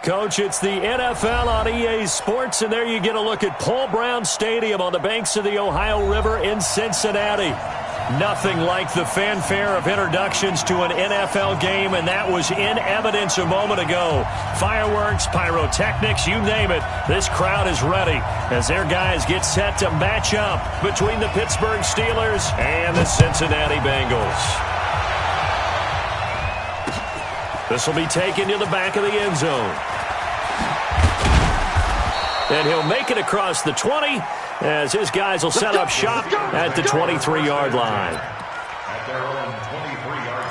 Coach, it's the NFL on EA Sports, and there you get a look at Paul Brown Stadium on the banks of the Ohio River in Cincinnati. Nothing like the fanfare of introductions to an NFL game, and that was in evidence a moment ago. Fireworks, pyrotechnics, you name it. This crowd is ready as their guys get set to match up between the Pittsburgh Steelers and the Cincinnati Bengals. This will be taken to the back of the end zone. And he'll make it across the 20 as his guys will set up shop at the 23-yard line. At their own 23-yard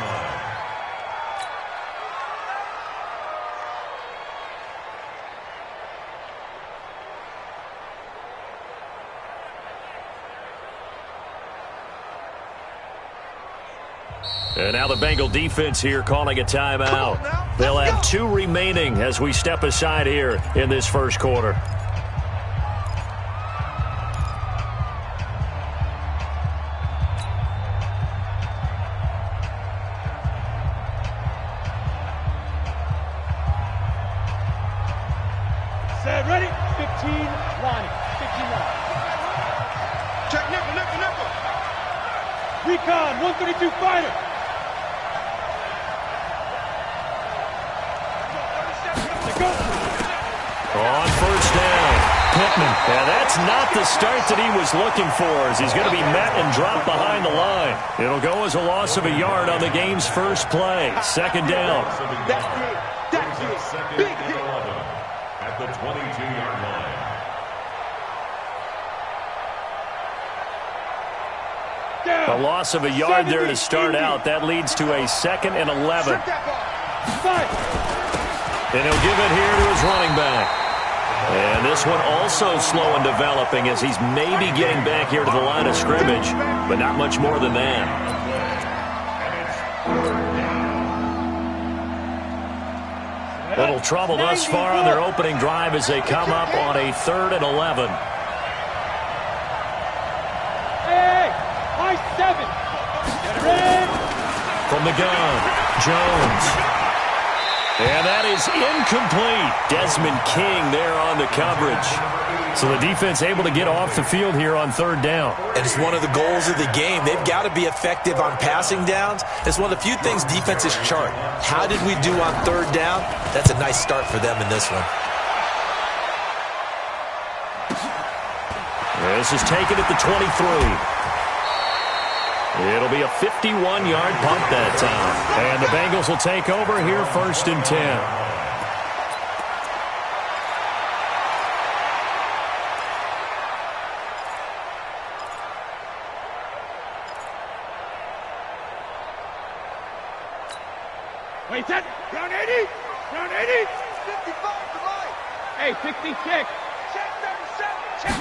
line. And now the Bengal defense here calling a timeout. They'll have 2 remaining as we step aside here in this first quarter. Set, ready? 15, line. 15 line. Check nickel. Recon, 132 fighter. On first down, Pittman. Yeah, that's not the start that he was looking for, as he's going to be met and dropped behind the line. It'll go as a loss of a yard on the game's first play. Second down. That's it. Second and 11 at the 22-yard line. A loss of a yard there to start out. That leads to a second and 11. And he'll give it here to his running back. And this one also slow in developing as he's maybe getting back here to the line of scrimmage, but not much more than that. Little trouble thus far on their opening drive as they come up on a 3rd and 11. Hey, high 7. From the gun, Jones. And that is incomplete. Desmond King there on the coverage. So the defense able to get off the field here on 3rd down. And it's one of the goals of the game. They've got to be effective on passing downs. It's one of the few things defenses chart. How did we do on 3rd down? That's a nice start for them in this one. This is taken at the 23. It'll be a 51-yard punt that time. And the Bengals will take over here 1st and 10. Wait, set. Round 80. Round 80. 55 to right. Hey, 66. Check 77. Check.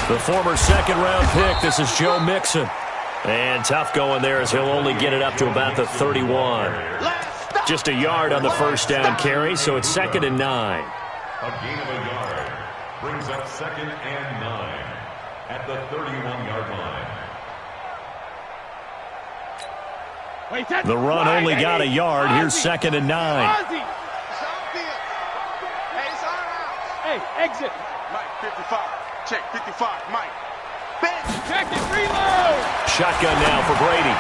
The former second-round pick, this is Joe Mixon. And tough going there as he'll only get it up to about the 31. Just a yard on the first down carry, so it's 2nd and 9. A gain of a yard brings up 2nd and 9 at the 31-yard line. The run only got a yard. Here's 2nd and 9. Hey, exit. Mike, 55. Check, 55. Mike. Ben. Check it, reload. Shotgun now for Brady.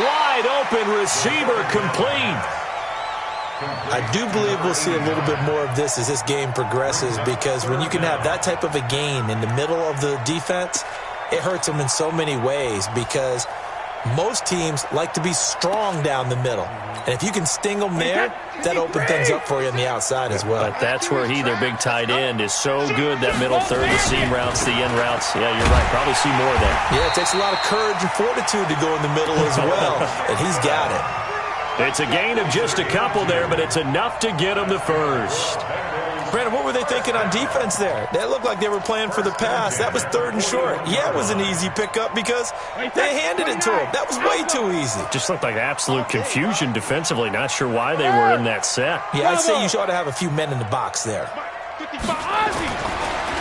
Wide open receiver complete. I do believe we'll see a little bit more of this as this game progresses, because when you can have that type of a gain in the middle of the defense, it hurts them in so many ways, because most teams like to be strong down the middle. And if you can sting them there, that opens things up for you on the outside as well. But that's where their big tight end, is so good, that middle third, the seam routes, the in routes. Yeah, you're right. Probably see more of that. Yeah, it takes a lot of courage and fortitude to go in the middle as well, and he's got it. It's a gain of just a couple there, but it's enough to get him the first. Brandon, what were they thinking on defense there? That looked like they were playing for the pass. That was 3rd and short. Yeah, it was an easy pickup because they handed it to him. That was way too easy. Just looked like absolute confusion defensively. Not sure why they were in that set. Yeah, I'd say you ought to have a few men in the box there.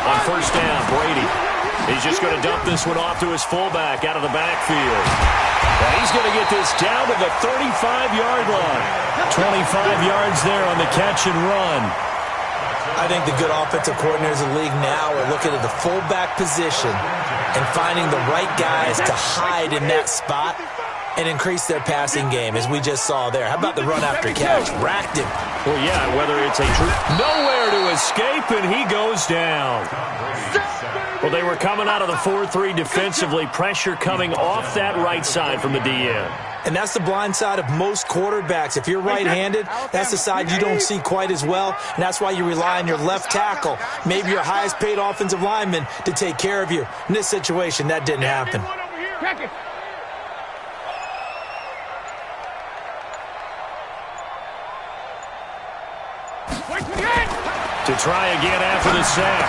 On first down, Brady. He's just going to dump this one off to his fullback out of the backfield. And he's going to get this down to the 35-yard line. 25 yards there on the catch and run. I think the good offensive coordinators in the league now are looking at the fullback position and finding the right guys to hide in that spot and increase their passing game, as we just saw there. How about the run after catch? Racked him. Well, yeah, whether it's a nowhere to escape, and he goes down. Well, they were coming out of the 4-3 defensively. Pressure coming off that right side from the DN. And that's the blind side of most quarterbacks. If you're right-handed, that's the side you don't see quite as well, and that's why you rely on your left tackle, maybe your highest-paid offensive lineman, to take care of you. In this situation, that didn't happen. To try again after the sack.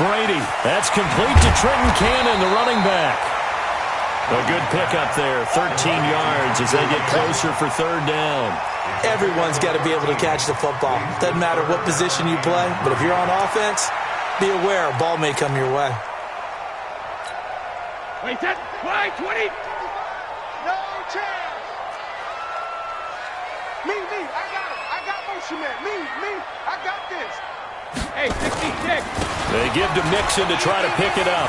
Brady, that's complete to Trenton Cannon, the running back. A good pickup there, 13 yards as they get closer for third down. Everyone's got to be able to catch the football. Doesn't matter what position you play, but if you're on offense, be aware a ball may come your way. Wait, that fly, 20. No chance. Me, I got it. I got motion man. Me, I got this. Hey, 66. They give to Mixon to try to pick it up.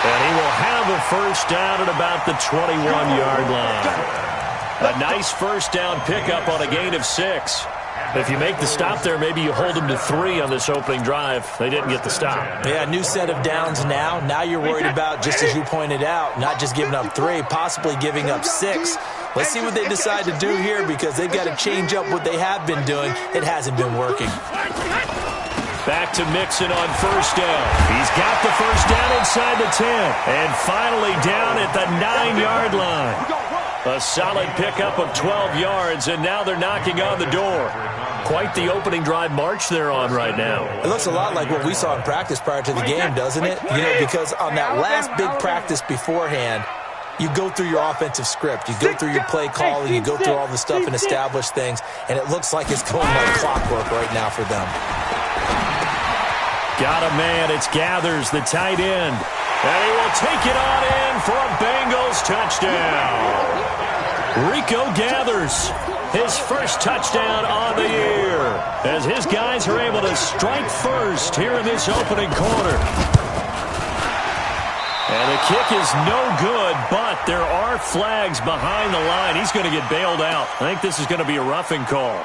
And he will have a first down at about the 21-yard line. A nice first down pickup on a gain of 6. If you make the stop there, maybe you hold them to 3 on this opening drive. They didn't get the stop. Yeah, new set of downs now. Now you're worried about, just as you pointed out, not just giving up 3, possibly giving up 6. Let's see what they decide to do here, because they've got to change up what they have been doing. It hasn't been working. Back to Mixon on first down. He's got the first down inside the 10. And finally down at the 9-yard line. A solid pickup of 12 yards, and now they're knocking on the door. Quite the opening drive march they're on right now. It looks a lot like what we saw in practice prior to the game, doesn't it? You know, because on that last big practice beforehand, you go through your offensive script. You go through your play calling. You go through all the stuff and establish things, and it looks like it's going like clockwork right now for them. Got a man. It's Gathers, the tight end. And he will take it on in for a Bengals touchdown. Rico Gathers, his first touchdown on the year, as his guys are able to strike first here in this opening quarter. And the kick is no good, but there are flags behind the line. He's going to get bailed out. I think this is going to be a roughing call.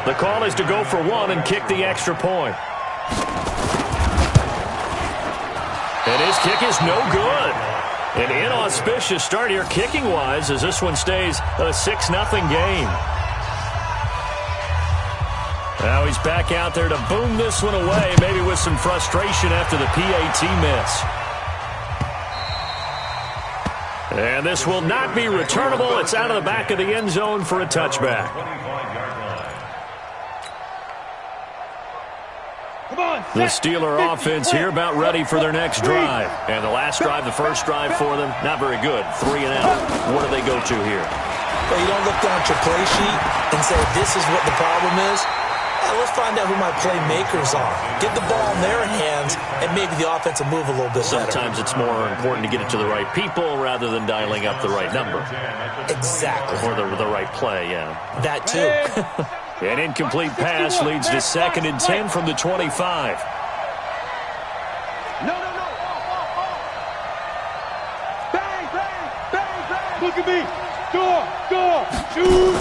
The call is to go for 1 and kick the extra point. And his kick is no good. An inauspicious start here kicking-wise as this one stays a 6-0 game. Now he's back out there to boom this one away, maybe with some frustration after the PAT miss. And this will not be returnable. It's out of the back of the end zone for a touchback. The Steeler offense here about ready for their next drive. And the last drive, the first drive for them, not very good. 3 and out. What do they go to here? Well, you don't look down at your play sheet and say, this is what the problem is. Let's find out who my playmakers are. Get the ball in their hands, and maybe the offense will move a little bit better. Sometimes it's more important to get it to the right people rather than dialing up the right number. Exactly. Or the right play, yeah. That too. An incomplete pass leads to 2nd and 10 from the 25. No. Bang. Look at me. Door. Shoot.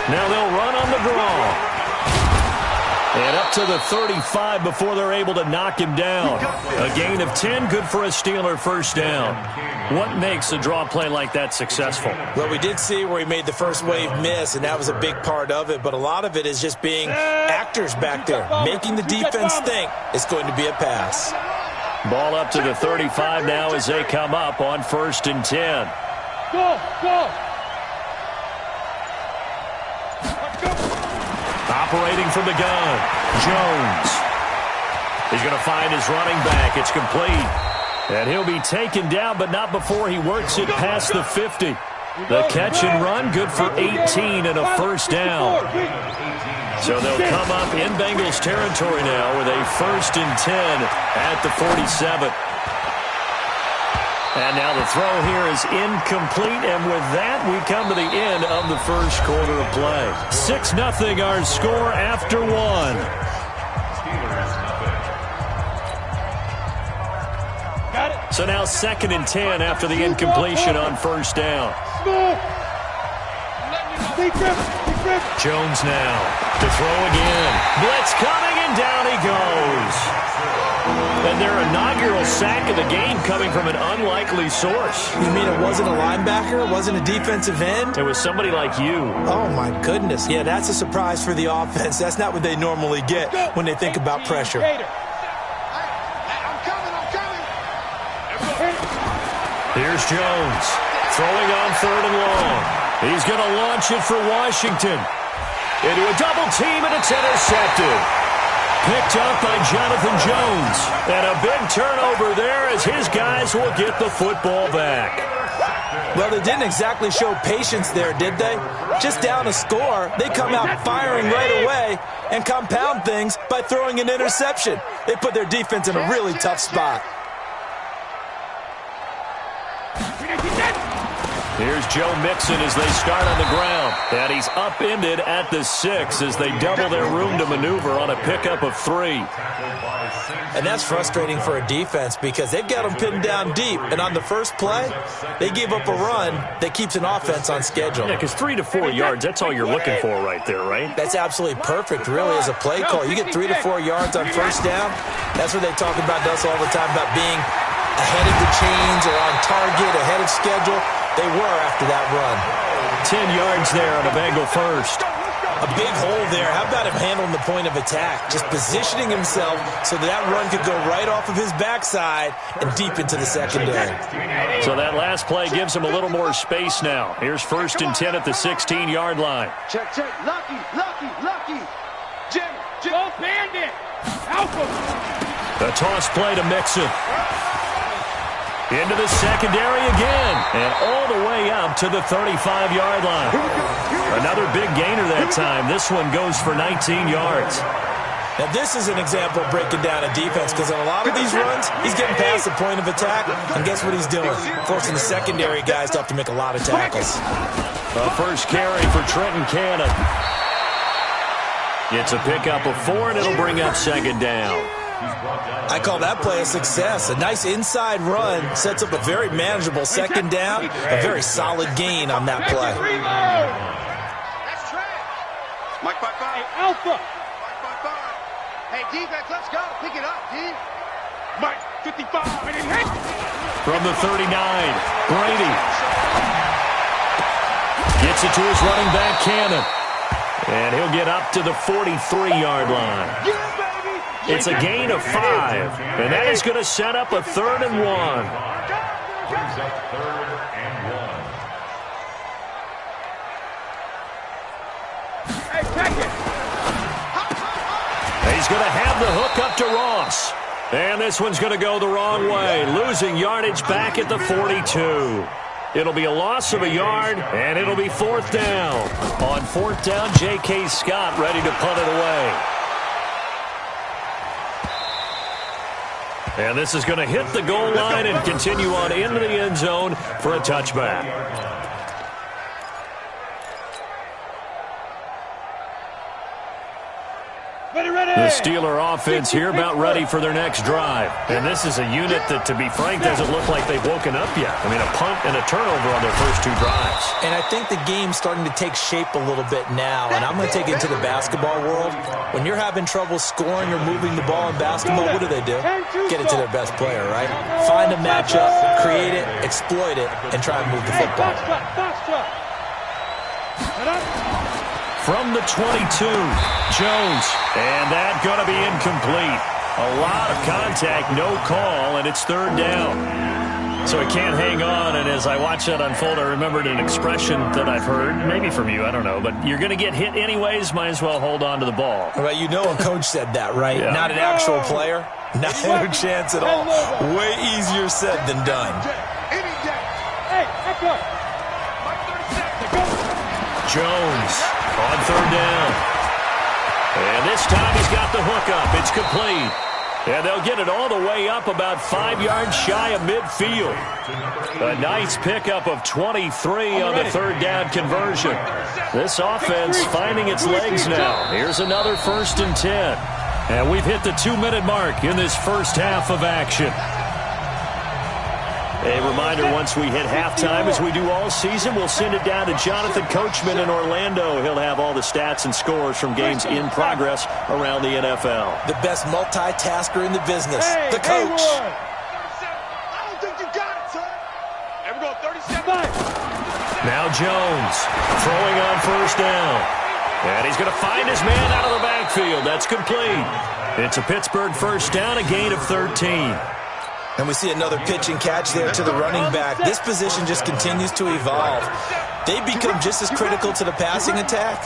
Now they'll run on the draw. And up to the 35 before they're able to knock him down. A gain of 10, good for a Steeler first down. What makes a draw play like that successful? Well, we did see where he made the first wave miss, and that was a big part of it. But a lot of it is just being actors back there, making the defense think it's going to be a pass. Ball up to the 35 now as they come up on 1st and 10. Go. Operating from the gun, Jones. He's going to find his running back. It's complete. And he'll be taken down, but not before he works it past the 50. The catch and run, good for 18 and a first down. So they'll come up in Bengals territory now with a 1st and 10 at the 47. And now the throw here is incomplete, and with that, we come to the end of the first quarter of play. 6-0 our score after one. Got it. So now 2nd and 10 after the incompletion on first down. Jones now to throw again. Blitz coming, and down he goes. And their inaugural sack of the game coming from an unlikely source. You mean it wasn't a linebacker? It wasn't a defensive end? It was somebody like you. Oh, my goodness. Yeah, that's a surprise for the offense. That's not what they normally get when they think about pressure. Here's Jones throwing on 3rd and long. He's going to launch it for Washington. Into a double team, and it's intercepted. Picked up by Jonathan Jones. And a big turnover there as his guys will get the football back. Well, they didn't exactly show patience there, did they? Just down a score, they come out firing right away and compound things by throwing an interception. They put their defense in a really tough spot. Here's Joe Mixon as they start on the ground. And he's upended at the 6 as they double their room to maneuver on a pickup of 3. And that's frustrating for a defense because they've got them pinned down deep. And on the first play, they give up a run that keeps an offense on schedule. Yeah, because 3 to 4 yards, that's all you're looking for right there, right? That's absolutely perfect, really, as a play call. You get 3 to 4 yards on first down. That's what they talk about us all the time, about being ahead of the chains or on target, ahead of schedule. They were after that run. 10 yards there on a Bengal first. A big hole there. How about him handling the point of attack? Just positioning himself so that run could go right off of his backside and deep into the secondary. So that last play gives him a little more space now. Here's 1st and 10 at the 16-yard line. Check, check. Lucky. Jim. Go bandit. Alpha. A toss play to Mixon. Into the secondary again. And all the way up to the 35-yard line. Another big gainer that time. This one goes for 19 yards. Now, this is an example of breaking down a defense because on a lot of these runs, he's getting past the point of attack. And guess what he's doing? Forcing the secondary guys to have to make a lot of tackles. A first carry for Trenton Cannon. It's a pickup of 4, and it'll bring up 2nd down. I call that play a success. A nice inside run sets up a very manageable 2nd down. A very solid gain on that play. That's trash. Mike 5-5. Hey, Alpha. Mike 5-5. Hey, defense, let's go. Pick it up, D. Mike 55. From the 39, Brady. Gets it to his running back, Cannon. And he'll get up to the 43-yard line. It's a gain of 5, and that is going to set up a 3rd and 1. Brings up 3rd and 1. Hey, check it. He's going to have the hook up to Ross. And this one's going to go the wrong way, losing yardage back at the 42. It'll be a loss of a yard, and it'll be 4th down. On 4th down, J.K. Scott ready to punt it away. And this is going to hit the goal line and continue on into the end zone for a touchback. The Steeler offense here about ready for their next drive. And this is a unit that, to be frank, doesn't look like they've woken up yet. I mean, a punt and a turnover on their first 2 drives. And I think the game's starting to take shape a little bit now. And I'm going to take it to the basketball world. When you're having trouble scoring or moving the ball in basketball, what do? Get it to their best player, right? Find a matchup, create it, exploit it, and try and move the football. From the 22, Jones. And that going to be incomplete. A lot of contact, no call, and it's 3rd down. So he can't hang on, and as I watch that unfold, I remembered an expression that I've heard, maybe from you, I don't know, but you're going to get hit anyways, might as well hold on to the ball. Well, you know a coach said that, right? Yeah. Not an actual player. Not a chance at all. Way easier said than done. Hey, echo. Jones on 3rd down. And this time he's got the hook up. It's complete. And they'll get it all the way up about 5 yards shy of midfield. A nice pickup of 23 on the third down conversion. This offense finding its legs now. Here's another 1st and 10. And we've hit the 2-minute mark in this first half of action. A reminder, once we hit halftime, as we do all season, we'll send it down to Jonathan Coachman in Orlando. He'll have all the stats and scores from games in progress around the NFL. The best multitasker in the business, the coach. I don't think you got it, son. And we're going 37. Now Jones throwing on 1st down. And he's going to find his man out of the backfield. That's complete. It's a Pittsburgh 1st down, a gain of 13. And we see another pitch and catch there to the running back. This position just continues to evolve. They become just as critical to the passing attack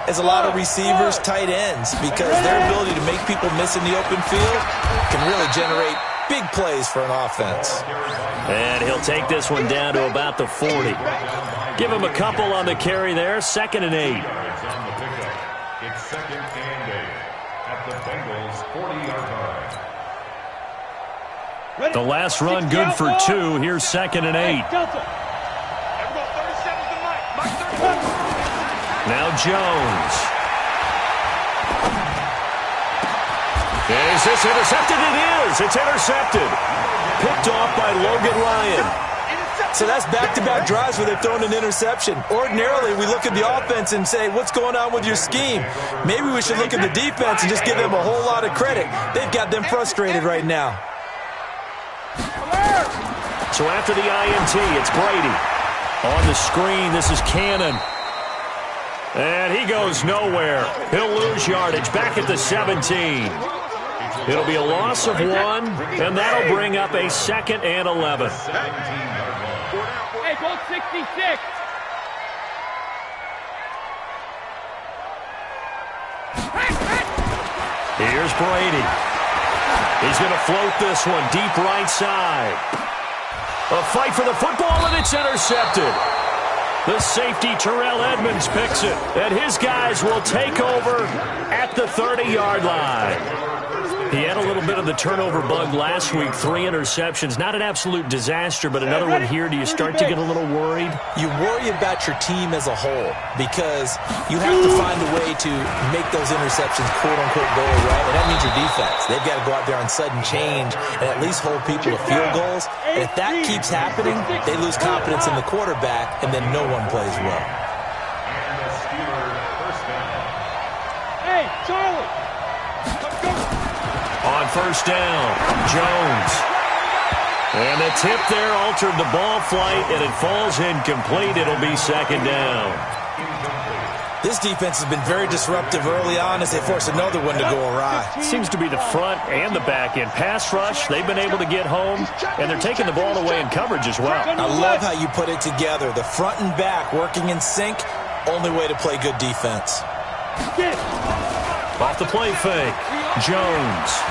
as a lot of receivers, tight ends, because their ability to make people miss in the open field can really generate big plays for an offense. And he'll take this one down to about the 40. Give him a couple on the carry there. 2nd and 8. It's 2nd and 8 at the Bengals' 40-yard line. The last run good for 2. Here's 2nd and 8. Now Jones. Is this intercepted? It is. It's intercepted. Picked off by Logan Ryan. So that's back-to-back drives where they've thrown an interception. Ordinarily, we look at the offense and say, what's going on with your scheme? Maybe we should look at the defense and just give them a whole lot of credit. They've got them frustrated right now. So after the INT, it's Brady. On the screen, this is Cannon. And he goes nowhere. He'll lose yardage back at the 17. It'll be a loss of 1, and that'll bring up a 2nd and 11. Hey, goal 66. Here's Brady. He's going to float this one deep right side. A fight for the football, and it's intercepted. The safety, Terrell Edmonds, picks it, and his guys will take over at the 30-yard line. He had a little bit of the turnover bug last week, 3 interceptions. Not an absolute disaster, but another one here. Do you start to get a little worried? You worry about your team as a whole because you have to find a way to make those interceptions, quote-unquote, go away, and that means your defense. They've got to go out there on sudden change and at least hold people to field goals. And if that keeps happening, they lose confidence in the quarterback, and then no one plays well. And the Steelers first down. Hey, Charlie. On 1st down, Jones. And the tip there altered the ball flight, and it falls incomplete. It'll be 2nd down. This defense has been very disruptive early on as they force another one to go awry. Seems to be the front and the back end. Pass rush, they've been able to get home, and they're taking the ball away in coverage as well. I love how you put it together. The front and back working in sync, only way to play good defense. Off the play fake, Jones.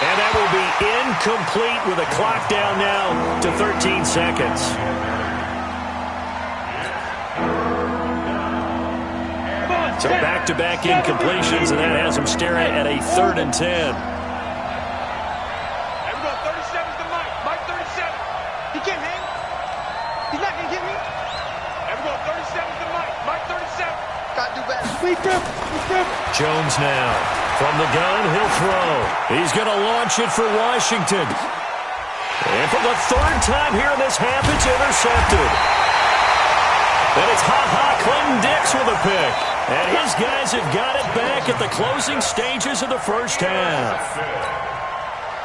And that will be incomplete with a clock down now to 13 seconds. So back-to-back incompletions, and that has him staring at a 3rd and 10. Everyone, 37's the Mike. Mike 37. He can't hang. He's not going to get me. Everyone, 37's the Mike. Mike 37. Got to do better. Jones now. From the gun, he'll throw. He's going to launch it for Washington. And for the 3rd time here in this half, it's intercepted. And it's Clinton Dix with a pick. And his guys have got it back at the closing stages of the first half.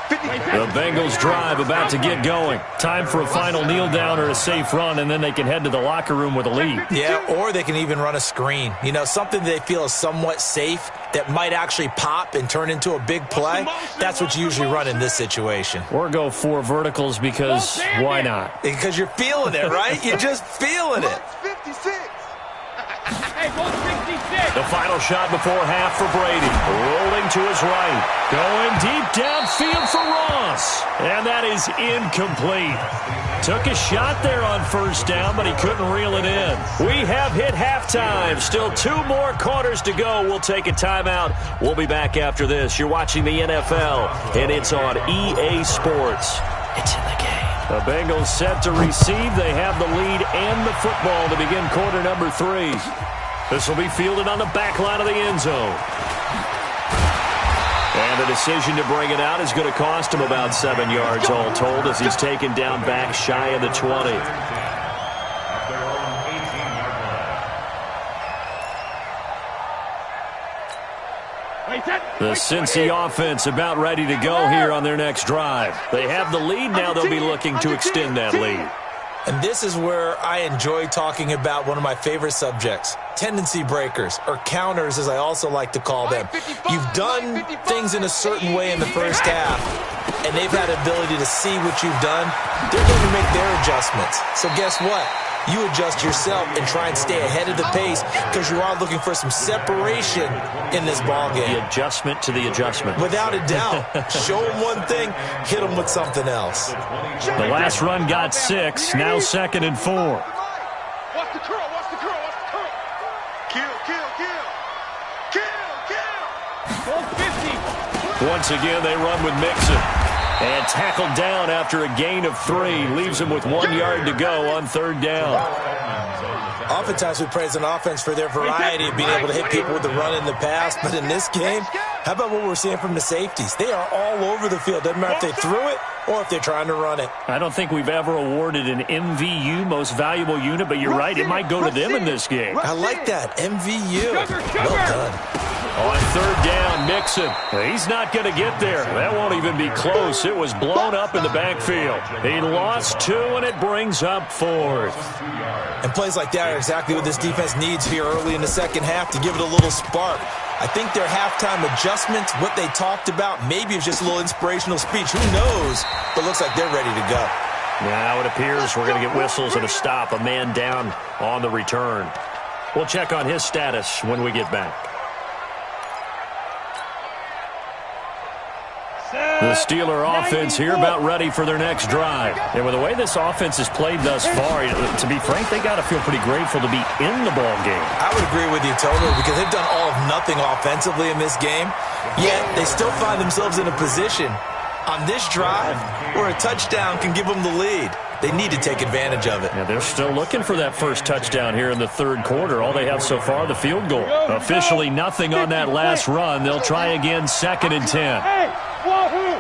The Bengals drive about to get going. Time for a final kneel down or a safe run, and then they can head to the locker room with a lead. Yeah, or they can even run a screen. You know, something they feel is somewhat safe that might actually pop and turn into a big play. That's what you usually run in this situation. Or go 4 verticals because why not? Because you're feeling it, right? You're just feeling it. 56. Hey, goal 66. The final shot before half for Brady. Rolling to his right. Going deep downfield for Ross. And that is incomplete. Took a shot there on first down, but he couldn't reel it in. We have hit halftime. Still 2 more quarters to go. We'll take a timeout. We'll be back after this. You're watching the NFL, and it's on EA Sports. It's in the game. The Bengals set to receive. They have the lead and the football to begin quarter number 3. This will be fielded on the back line of the end zone. And the decision to bring it out is going to cost him about 7 yards all told as he's taken down back shy of the 20. The Cincy offense about ready to go here on their next drive. They have the lead now. They'll be looking to extend that lead. And this is where I enjoy talking about one of my favorite subjects, tendency breakers, or counters as I also like to call them. You've done things in a certain way in the first half, and they've had the ability to see what you've done. They're going to make their adjustments. So guess what? You adjust yourself and try and stay ahead of the pace because you are looking for some separation in this ball game. The adjustment to the adjustment. Without a doubt. Show them one thing, hit them with something else. The last run got 6, now 2nd and 4. Watch the curl, watch the curl, watch the curl. Kill, kill, kill. Kill, kill. 50. Once again, they run with Mixon. And tackled down after a gain of 3. Leaves him with 1 yard to go on 3rd down. Oftentimes we praise an offense for their variety of being able to hit people with the run in the pass. But in this game, how about what we're seeing from the safeties? They are all over the field. Doesn't matter if they threw it or if they're trying to run it. I don't think we've ever awarded an MVU, most valuable unit, but you're right. It might go to them in this game. I like that. MVU. Well done. On 3rd down, Mixon. He's not going to get there. That won't even be close. It was blown up in the backfield. He lost 2, and it brings up 4th. And plays like that are exactly what this defense needs here early in the second half to give it a little spark. I think their halftime adjustments, what they talked about, maybe it's just a little inspirational speech. Who knows? But looks like they're ready to go. Now it appears we're going to get whistles and a stop. A man down on the return. We'll check on his status when we get back. The Steeler offense here about ready for their next drive. And with the way this offense has played thus far, to be frank, they got to feel pretty grateful to be in the ball game. I would agree with you totally because they've done all of nothing offensively in this game, yet they still find themselves in a position on this drive where a touchdown can give them the lead. They need to take advantage of it. Yeah, they're still looking for that first touchdown here in the 3rd quarter. All they have so far, the field goal. Officially nothing on that last run. They'll try again 2nd and 10. Hey, wahoo!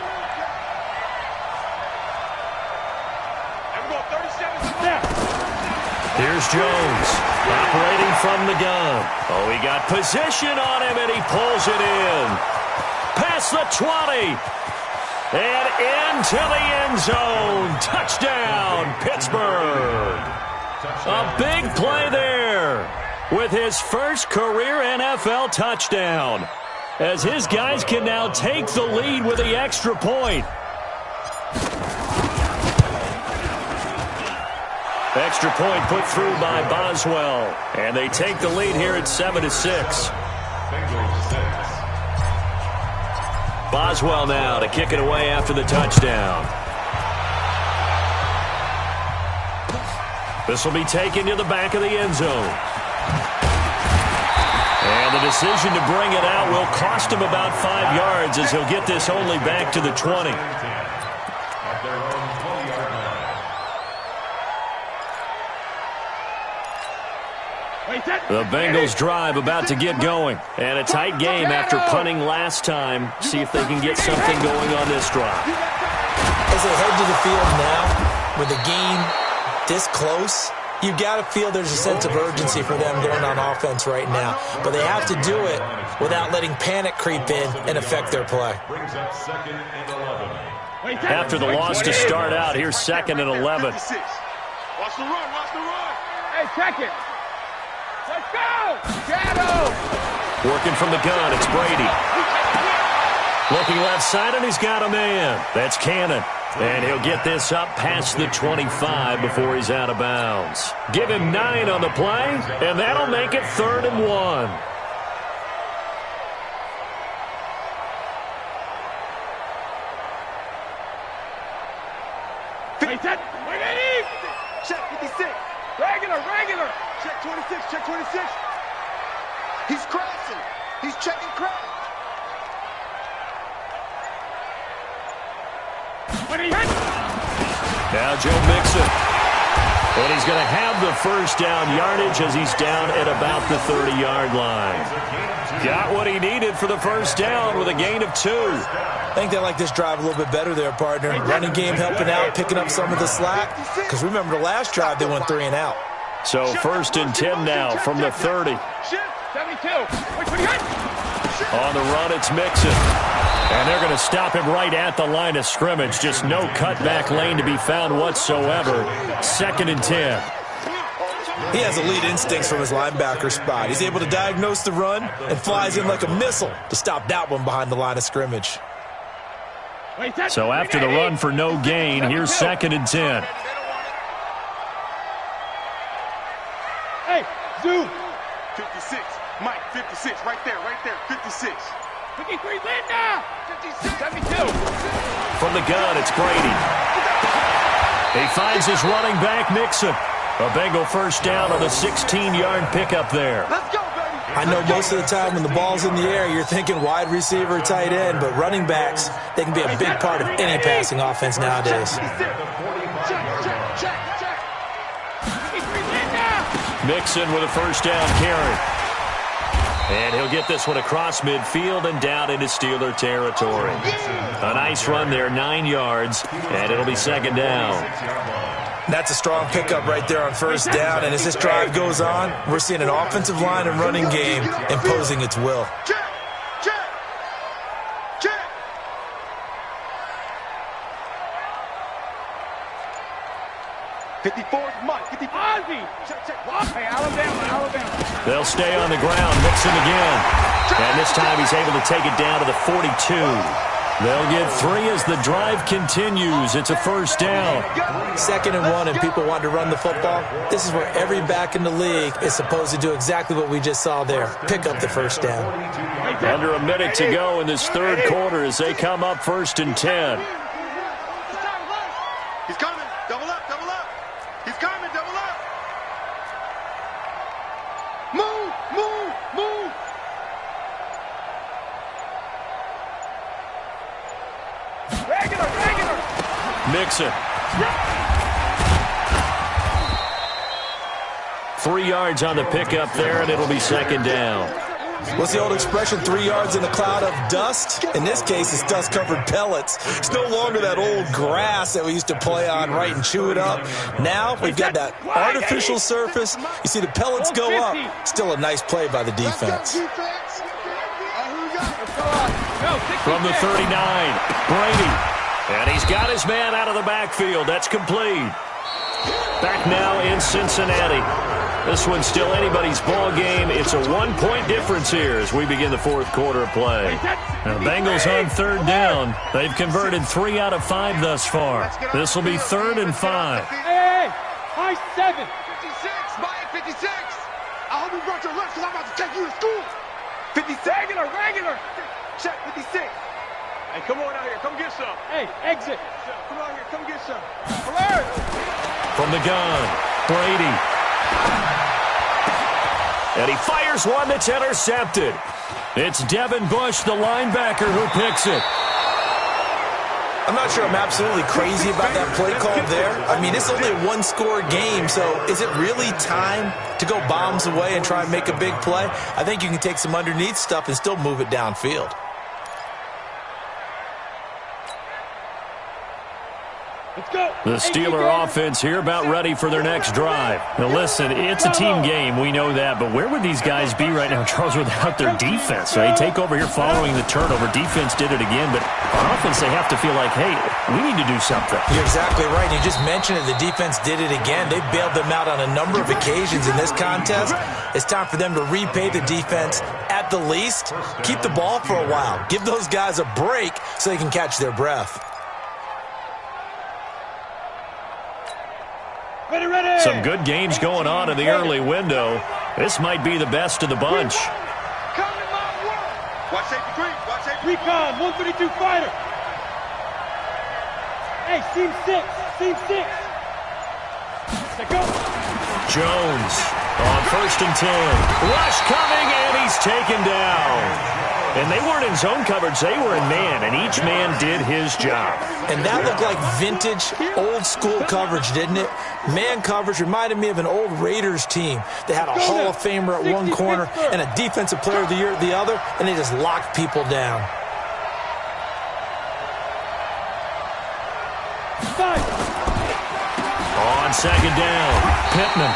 Here's Jones operating from the gun. Oh, he got position on him, and he pulls it in. Past the 20. And into the end zone. Touchdown, Pittsburgh. A big play there with his first career NFL touchdown, as his guys can now take the lead with the extra point. Extra point put through by Boswell. And they take the lead here at 7-6. Boswell now to kick it away after the touchdown. This will be taken to the back of the end zone. And the decision to bring it out will cost him about 5 yards as he'll get this only back to the 20. The Bengals drive about to get going. And a tight game after punting last time. See if they can get something going on this drive. As they head to the field now, with the game this close, you've got to feel there's a sense of urgency for them going on offense right now. But they have to do it without letting panic creep in and affect their play. After the loss to start out, here's 2nd and 11. Watch the run, watch the run. Hey, check it. Let's go! Shadow! Working from the gun, it's Brady. Looking left side, and he's got a man. That's Cannon. And he'll get this up past the 25 before he's out of bounds. Give him 9 on the play, and that'll make it 3rd and 1. Check 56. Regular. Check 26. He's crashing. He's checking crash. Now Joe Mixon. And he's going to have the first down yardage as he's down at about the 30-yard line. Got what he needed for the first down with a gain of 2. I think they like this drive a little bit better there, partner. Running game helping out, picking up some of the slack. Because remember the last drive, they went 3 and out. So 1st and 10 now from the 30. 72. On the run, it's Mixon. And they're going to stop him right at the line of scrimmage. Just no cutback lane to be found whatsoever. 2nd and 10. He has elite instincts from his linebacker spot. He's able to diagnose the run and flies in like a missile to stop that one behind the line of scrimmage. So after the run for no gain, here's 2nd and 10. Hey, zoom. 56. Mike, 56. Right there. 56. 53, Linda. 56. 72. From the gun, it's Brady. He finds his running back, Mixon. A Bengal first down on the 16-yard pickup there. Let's go, baby. I know most of the time when the ball's in the air, you're thinking wide receiver, tight end, but running backs, they can be a big part of any passing offense nowadays. Check. Mixon with a first down carry. And he'll get this one across midfield and down into Steeler territory. A nice run there, 9 yards, and it'll be 2nd down. That's a strong pickup right there on first down, and as this drive goes on, we're seeing an offensive line and running game imposing its will. Check. 54 Mike. 55. Ozzy. Check. Hey, Alabama. They'll stay on the ground. Mixon again. And this time he's able to take it down to the 42. They'll get 3 as the drive continues. It's a first down. 2nd and 1, and people want to run the football. This is where every back in the league is supposed to do exactly what we just saw there. Pick up the first down. Under a minute to go in this 3rd quarter as they come up 1st and 10. He's coming. Double up. He's coming. Double up. Move. Regular. Mixon. 3 yards on the pickup there, and it'll be 2nd down. What's the old expression, 3 yards in a cloud of dust? In this case, it's dust-covered pellets. It's no longer that old grass that we used to play on, right, and chew it up. Now we've got that artificial surface. You see the pellets go up. Still a nice play by the defense. From the 39, Brady. And he's got his man out of the backfield. That's complete. Back now in Cincinnati. This one's still anybody's ball game. It's a 1-point difference here as we begin the 4th quarter of play. Now, the Bengals on 3rd down. They've converted 3 out of 5 thus far. This will be 3rd and 5. Hey, high 7. 56. Mike, 56. I hope you brought your lunch because I'm about to take you to school. 56. Regular. Check 56. Hey, come on out here. Come get some. Hey, exit. Come out here. Come get some. Alert. From the gun, Brady. And he fires one that's intercepted. It's Devin Bush, the linebacker, who picks it. I'm not sure I'm absolutely crazy about that play call there. I mean, it's only a 1-score game, so is it really time to go bombs away and try and make a big play? I think you can take some underneath stuff and still move it downfield. Let's go. The Steeler offense here about ready for their next drive. Now listen, it's a team game, we know that, but where would these guys be right now, Charles, without their defense? They take over here following the turnover. Defense did it again, but on offense they have to feel like, hey, we need to do something. You're exactly right. You just mentioned it. The defense did it again. They bailed them out on a number of occasions in this contest. It's time for them to repay the defense at the least. Keep the ball for a while. Give those guys a break so they can catch their breath. Ready. Some good games going on in the early window. This might be the best of the bunch. Come to my world. Watch safety creep. Watch safety. Recon, 132 fighter. Hey, seam 6. Let's go. Jones on 1st and 10. Rush coming, and he's taken down. And they weren't in zone coverage. They were in man, and each man did his job. And that looked like vintage, old-school coverage, didn't it? Man coverage reminded me of an old Raiders team. They had a Hall of Famer at one corner and a Defensive Player of the Year at the other, and they just locked people down. On 2nd down, Pittman.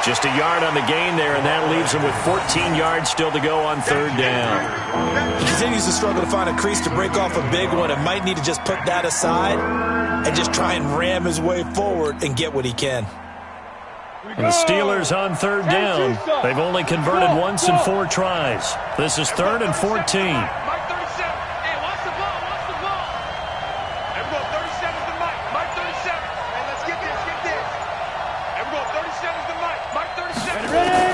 Just a yard on the gain there, and that leaves him with 14 yards still to go on 3rd down. He continues to struggle to find a crease to break off a big one and might need to just put that aside and just try and ram his way forward and get what he can. And the Steelers on 3rd down. They've only converted once in 4 tries. This is 3rd and 14. Mike 37. Hey, watch the ball. Everyone, 37 is the Mike. Mike 37. Hey, let's get this. Everyone, 37 is the Mike. Mike 37. Ready.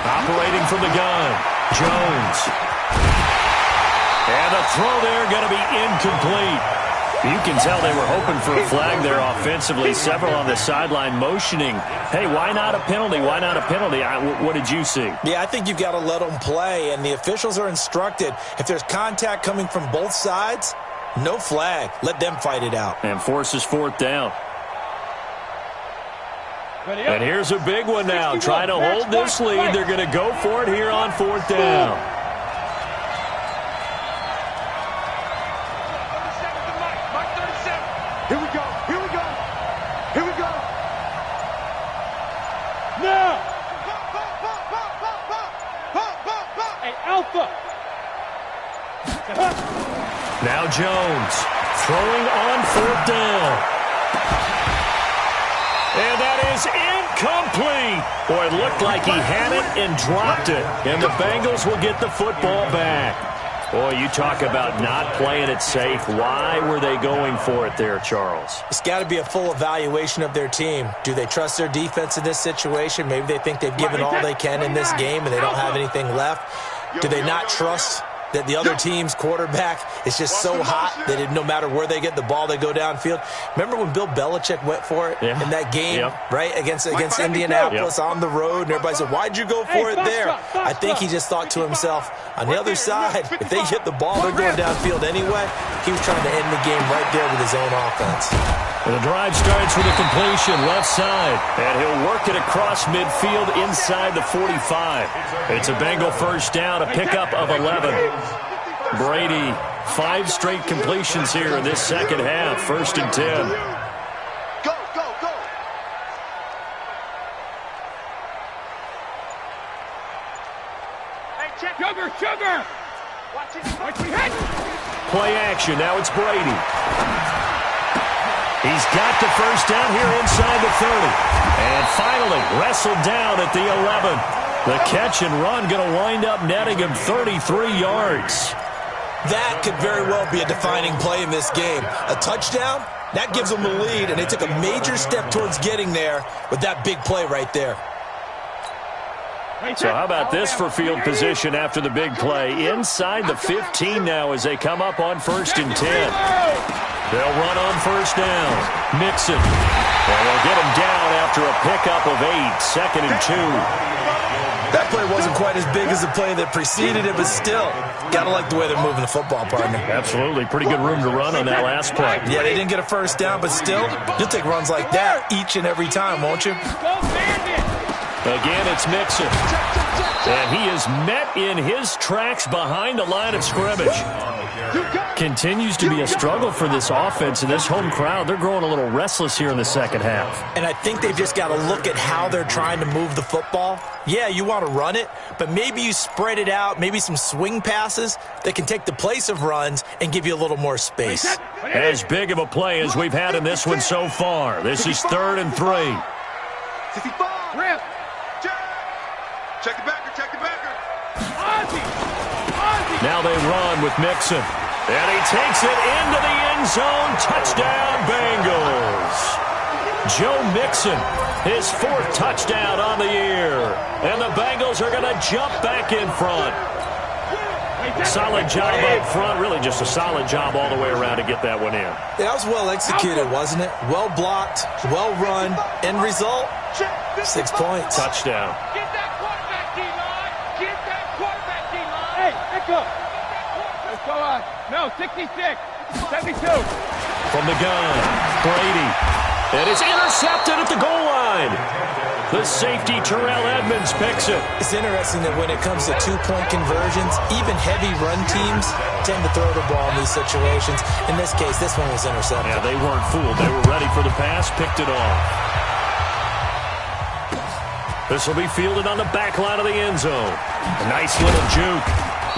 Operating from the gun, Jones. And the throw there going to be incomplete. You can tell they were hoping for a flag there offensively. Several on the sideline motioning, hey, why not a penalty? Why not a penalty? What did you see? Yeah, I think you've got to let them play, and the officials are instructed. If there's contact coming from both sides, no flag. Let them fight it out. And forces 4th down. And here's a big one now. Trying to hold this lead. They're going to go for it here on 4th down. Here we go. Now. Hey, Alpha. Now Jones throwing on 4th down. And that is incomplete. Boy, it looked like he had it and dropped it. And the Bengals will get the football back. Boy, you talk about not playing it safe. Why were they going for it there, Charles? It's got to be a full evaluation of their team. Do they trust their defense in this situation? Maybe they think they've given all they can in this game and they don't have anything left. Do they not trust that the other team's quarterback is just so hot that no matter where they get the ball, they go downfield? Remember when Bill Belichick went for it in that game, right, against Indianapolis on the road, and everybody said, why'd you go for it there? I think he just thought to himself, on the other side, if they get the ball, they're going downfield anyway. He was trying to end the game right there with his own offense. And the drive starts with a completion left side, and he'll work it across midfield inside the 45. It's a Bengal 1st down, a pickup of 11. Brady, 5 straight completions here in this 2nd half, 1st and 10. Go. Hey, check. Sugar. Watch it. Play action, now it's Brady. He's got the 1st down here inside the 30. And finally wrestled down at the 11. The catch and run going to wind up netting him 33 yards. That could very well be a defining play in this game. A touchdown, that gives them the lead, and they took a major step towards getting there with that big play right there. So how about this for field position after the big play? Inside the 15 now as they come up on 1st and 10. They'll run on 1st down. Mixon. And they'll get him down after a pickup of 8. 2nd and 2. That play wasn't quite as big as the play that preceded it, but still, gotta like the way they're moving the football, partner. Absolutely. Pretty good room to run on that last play. Yeah, they didn't get a 1st down, but still, you'll take runs like that each and every time, won't you? Again, it's Mixon. And he is met in his tracks behind the line of scrimmage. Continues to be a struggle for this offense and this home crowd. They're growing a little restless here in the 2nd half. And I think they've just got to look at how they're trying to move the football. Yeah, you want to run it, but maybe you spread it out, maybe some swing passes that can take the place of runs and give you a little more space. As big of a play as we've had in this one so far. This is 3rd and 3. 65. Rip. Check the backer. Now they run with Mixon. And he takes it into the end zone. Touchdown, Bengals. Joe Mixon, his 4th touchdown on the year. And the Bengals are going to jump back in front. Solid job up front. Really just a solid job all the way around to get that one in. Yeah, that was well executed, wasn't it? Well blocked, well run. End result, 6 points. Touchdown. Get that quarterback, D-line. Get that quarterback, D-line. Hey, echo. Let's go on. No, 66. 72. From the gun, Brady. And it's intercepted at the goal line. The safety, Terrell Edmonds, picks it. It's interesting that when it comes to 2-point conversions, even heavy run teams tend to throw the ball in these situations. In this case, this one was intercepted. Yeah, they weren't fooled. They were ready for the pass, picked it off. This will be fielded on the back line of the end zone. A nice little juke.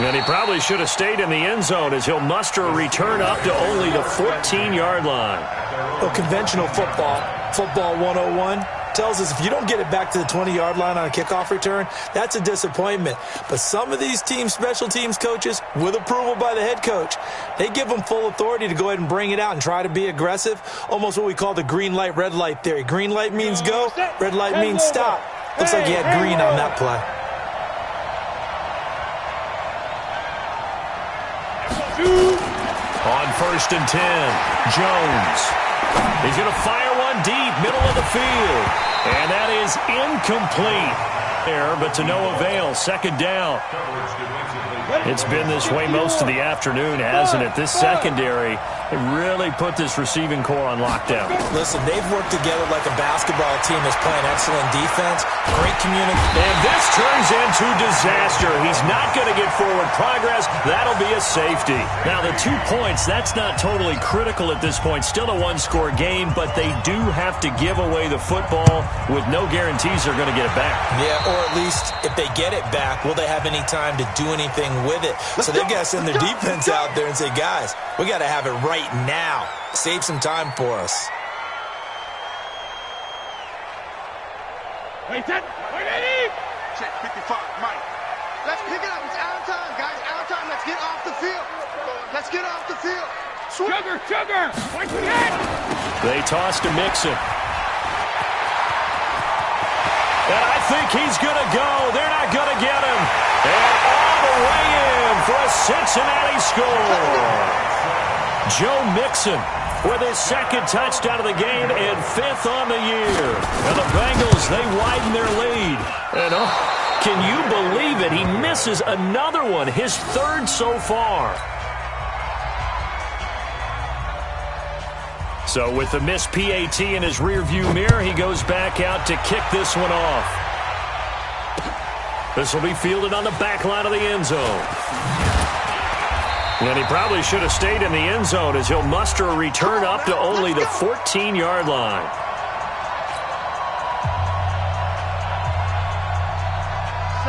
And he probably should have stayed in the end zone as he'll muster a return up to only the 14-yard line. Well, conventional football 101, tells us if you don't get it back to the 20-yard line on a kickoff return, that's a disappointment. But some of these special teams coaches, with approval by the head coach, they give them full authority to go ahead and bring it out and try to be aggressive, almost what we call the green light, red light theory. Green light means go, red light means stop. Looks like you had green on that play. On 1st and 10, Jones. He's going to fire one deep, middle of the field. And that is incomplete. There, but to no avail. 2nd down. It's been this way most of the afternoon, hasn't it? This secondary, it really put this receiving core on lockdown. Listen, they've worked together like a basketball team that's playing excellent defense. Great communication. And this turns into disaster. He's not going to get forward progress. That'll be a safety. Now, the 2 points, that's not totally critical at this point. Still a one-score game, but they do have to give away the football with no guarantees they're going to get it back. Yeah, or at least if they get it back, will they have any time to do anything with it? So they've got to send their defense out there and say, guys, we got to have it right now. Save some time for us. Wait, set. Wait, Eddie. Check 55, Mike. Let's pick it up. It's out of time, guys. Out of time. Let's get off the field. Let's get off the field. Sugar. Wait for that. They toss to Mixon. And I think he's going to go. They're not going to get him. And all the way in for a Cincinnati score. Joe Mixon with his 2nd touchdown of the game and 5th on the year. And the Bengals, they widen their lead. And can you believe it? He misses another one, his 3rd so far. So with the missed PAT in his rearview mirror, he goes back out to kick this one off. This will be fielded on the back line of the end zone. And he probably should have stayed in the end zone as he'll muster a return up to only the 14-yard line.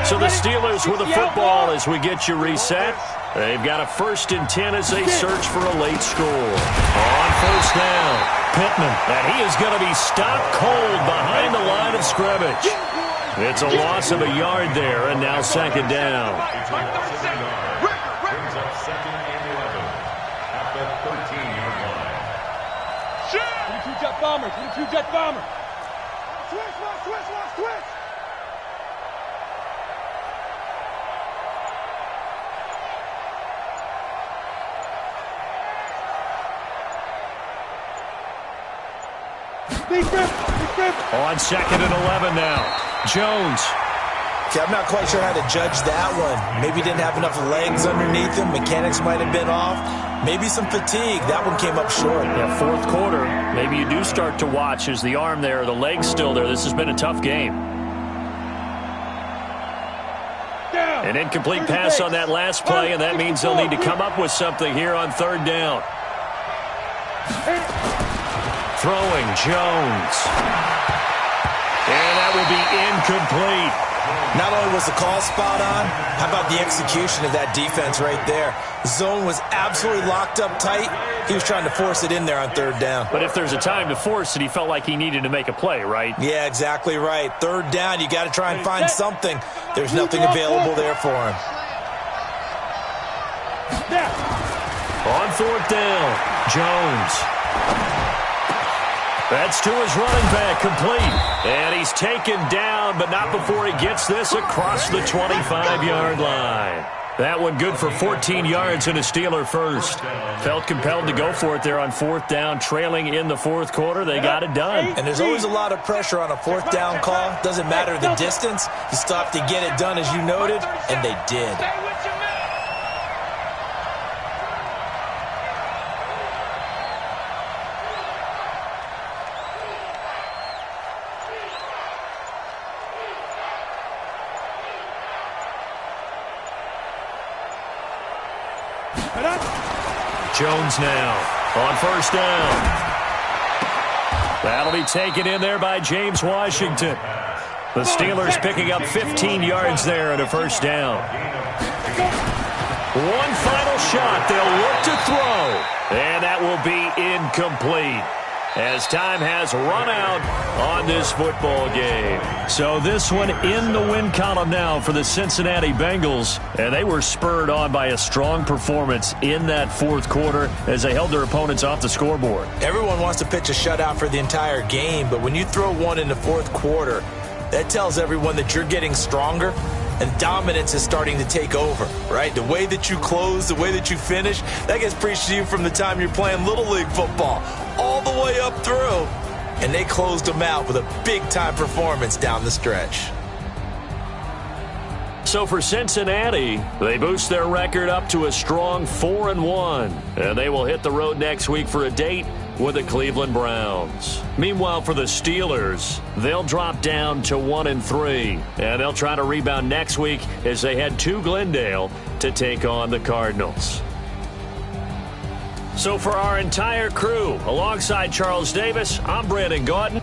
So the Steelers with the football as we get you reset. They've got a 1st and 10 as they search for a late score. On 1st down, Pittman. And he is going to be stopped cold behind the line of scrimmage. It's a loss of a yard there, and now 2nd down. Brings up 2nd and 11 at the 13-yard line. 22 jet bombers. 22 jet bombers. Switch. On 2nd and 11 now. Jones. Okay, I'm not quite sure how to judge that one. Maybe didn't have enough legs underneath him. Mechanics might have been off. Maybe some fatigue. That one came up short. Yeah, 4th quarter. Maybe you do start to watch as the arm there, the leg's still there. This has been a tough game. An incomplete pass on that last play, and that means they'll need to come up with something here on 3rd down. Throwing Jones. And that will be incomplete. Not only was the call spot on, how about the execution of that defense right there? Zone was absolutely locked up tight. He was trying to force it in there on 3rd down. But if there's a time to force it, he felt like he needed to make a play, right? Yeah, exactly right. 3rd down, you got to try and find something. There's nothing available there for him. On 4th down, Jones. That's to his running back, complete. And he's taken down, but not before he gets this across the 25-yard line. That one good for 14 yards and a Steeler first. Felt compelled to go for it there on fourth down, trailing in the fourth quarter. They got it done. And there's always a lot of pressure on a fourth down call. Doesn't matter the distance. You still have to get it done, as you noted, and they did. Jones now on first down. That'll be taken in there by James Washington. The Steelers picking up 15 yards there and a first down. One final shot. They'll look to throw. And that will be incomplete, as time has run out on this football game. So this one in the win column now for the Cincinnati Bengals. And they were spurred on by a strong performance in that fourth quarter as they held their opponents off the scoreboard. Everyone wants to pitch a shutout for the entire game, but when you throw one in the fourth quarter, that tells everyone that you're getting stronger and dominance is starting to take over, right? The way that you close, the way that you finish, that gets preached to you from the time you're playing Little League football all the way up through. And they closed them out with a big-time performance down the stretch. So for Cincinnati, they boost their record up to a strong 4-1. And they will hit the road next week for a date with the Cleveland Browns. Meanwhile, for the Steelers, they'll drop down to 1-3. And they'll try to rebound next week as they head to Glendale to take on the Cardinals. So for our entire crew, alongside Charles Davis, I'm Brandon Gaudin.